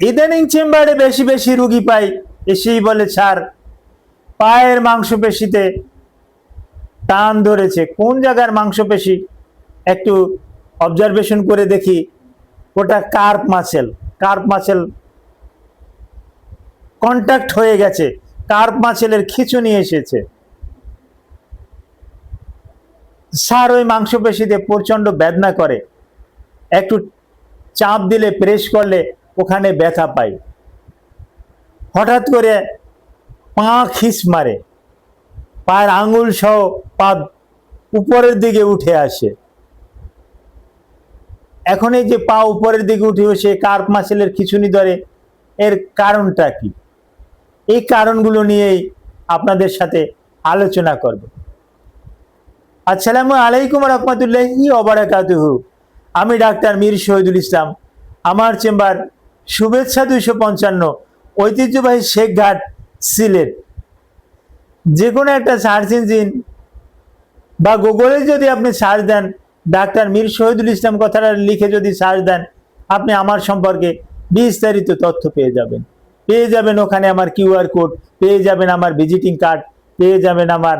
ইদানিং চেম্বারে বেশি বেশি রুগী পাই, এসেই বলে স্যার পায়ের মাংসপেশিতে টান ধরেছে। কোন জায়গার মাংসপেশি একটু অবজারভেশন করে দেখি, ওটা carp muscle. Carp muscle contact হয়ে গেছে, কার্প মাসেলের খিঁচুনি এসেছে। স্যার ওই মাংসপেশিতে প্রচন্ড বেদনা করে, একটু চাপ দিলে প্রেস করলে ওখানে ব্যথা পাই। হঠাৎ করে পা খিস মারে, পায়ের আঙুল সহ পা উপরের দিকে উঠে আসে। এখন এই যে পা উপরের দিকে উঠে এসে কার্প মাসেলের খিঁচুনি ধরে, এর কারণটা কি? এই কারণগুলো নিয়েই আপনাদের সাথে আলোচনা করব। আসসালামু আলাইকুম রহমতুল্লাহি ওয়া বারাকাতুহু। আমি ডাক্তার মীর শহীদুল ইসলাম। আমার চেম্বার শুভেচ্ছা 255, ঐতিহ্যবাহী শেখঘাট, সিলেট। যে কোনো একটা সার্চ ইঞ্জিন বা গুগলে যদি আপনি সার্চ দেন ডাক্তার মীর শহীদুল ইসলাম কথাটা লিখে যদি সার্চ দেন, আপনি আমার সম্পর্কে বিস্তারিত তথ্য পেয়ে যাবেন। ওখানে আমার কিউআর কোড, পেয়ে যাবেন আমার ভিজিটিং কার্ড, পেয়ে যাবেন আমার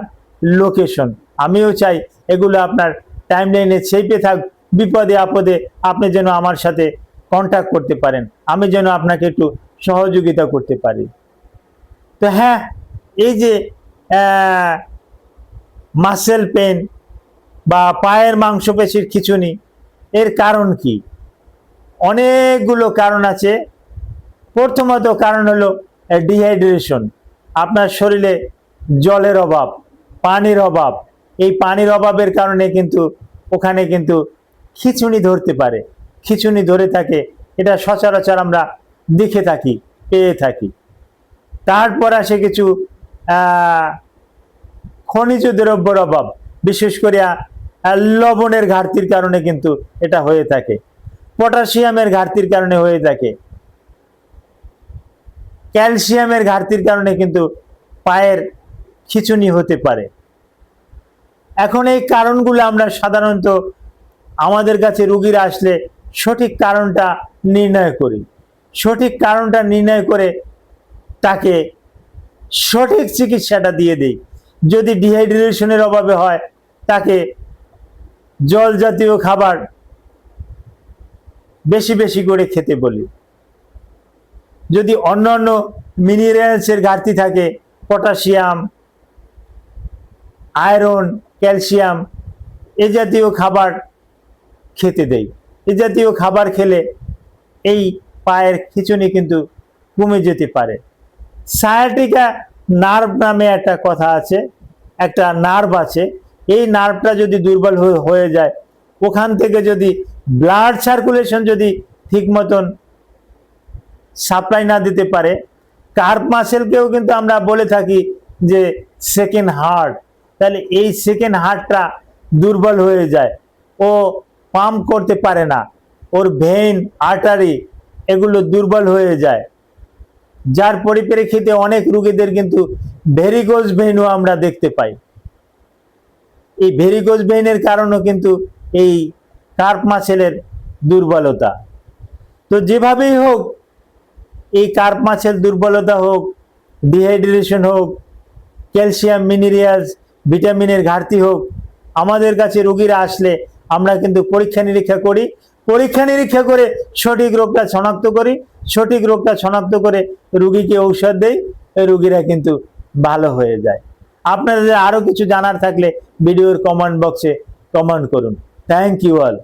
লোকেশন। আমিও চাই এগুলো আপনার টাইমলাইনে ছেপে থাক, বিপদে আপদে আপনি যেন আমার সাথে কন্ট্যাক্ট করতে পারেন, আমি যেন আপনাকে একটু সহযোগিতা করতে পারি। তো হ্যাঁ, এই যে মাসেল পেন বা পায়ের মাংসপেশির খিঁচুনি, এর কারণ কি? অনেকগুলো কারণ আছে। প্রথমত কারণ হলো ডিহাইড্রেশন। আপনার শরীরে জলের অভাব, পানির অভাব। এই পানির অভাবের কারণে কিন্তু ওখানে কিন্তু খিঁচুনি ধরতে পারে, খিঁচুনি ধরে থাকে। এটা সচরাচর আমরা দেখে থাকি, পেয়ে থাকি। তারপর আসে কিছু খনিজ দ্রব্যের অভাব, বিশেষ করে লবণের ঘাটতির কারণে কিন্তু এটা হয়ে থাকে, পটাশিয়ামের ঘাটতির কারণে হয়ে থাকে, ক্যালসিয়ামের ঘাটতির কারণে কিন্তু পায়ের খিঁচুনি হতে পারে। এখন এই কারণগুলো আমরা সাধারণত আমাদের কাছে রোগীরা আসলে সঠিক কারণটা নির্ণয় করি। সঠিক কারণটা নির্ণয় করে তাকে সঠিক চিকিৎসাটা দিয়ে দিই। যদি ডিহাইড্রেশনের অভাবে হয়, তাকে জল জাতীয় খাবার বেশি বেশি করে খেতে বলি। যদি অন্যান্য মিনারেলসের ঘাটতি থাকে, পটাশিয়াম, আয়রন, ক্যালসিয়াম, এ জাতীয় খাবার খেতে দেই। এ জাতীয় খাবার খেলে এই পায়ের খিঁচুনি কিন্তু কমে যেতে পারে। সায়াটিকা নার্ভ নামে একটা কথা আছে, একটা নার্ভ আছে। এই নার্ভটা যদি দুর্বল হয়ে যায়, ওখান থেকে যদি ব্লাড সার্কুলেশন যদি ঠিক মতন সাপ্লাই না দিতে পারে, কার্প মাসেলকেও কিন্তু আমরা বলে থাকি যে সেকেন্ড হার্ট। তাহলে এই সেকেন্ড হার্টটা দুর্বল হয়ে যায়, ও পাম্প করতে পারে না, ওর ভেইন, আর্টারি এগুলো দুর্বল হয়ে যায়। যার পরিপ্রেক্ষিতে অনেক রোগীদের কিন্তু ভেরিগোজ ভেইনও আমরা দেখতে পাই। এই ভেরিগোজ ভেইনের কারণও কিন্তু এই কার্প মাসেলের দুর্বলতা। তো যেভাবেই হোক, এই কার্প মাসেল দুর্বলতা হোক, ডিহাইড্রেশন হোক, ক্যালসিয়াম, মিনারেলস, ভিটামিনের ঘাটতি হোক, আমাদের কাছে রোগীরা আসলে আমরা কিন্তু পরীক্ষা নিরীক্ষা করি। পরীক্ষা নিরীক্ষা করে সঠিক রোগটা শনাক্ত করি। সঠিক রোগটা শনাক্ত করে রোগীকে ঔষধ দেই, রোগীরা কিন্তু ভালো হয়ে যায়। আপনাদের আরো কিছু জানার থাকলে ভিডিওর কমেন্ট বক্সে কমেন্ট করুন। Thank you all.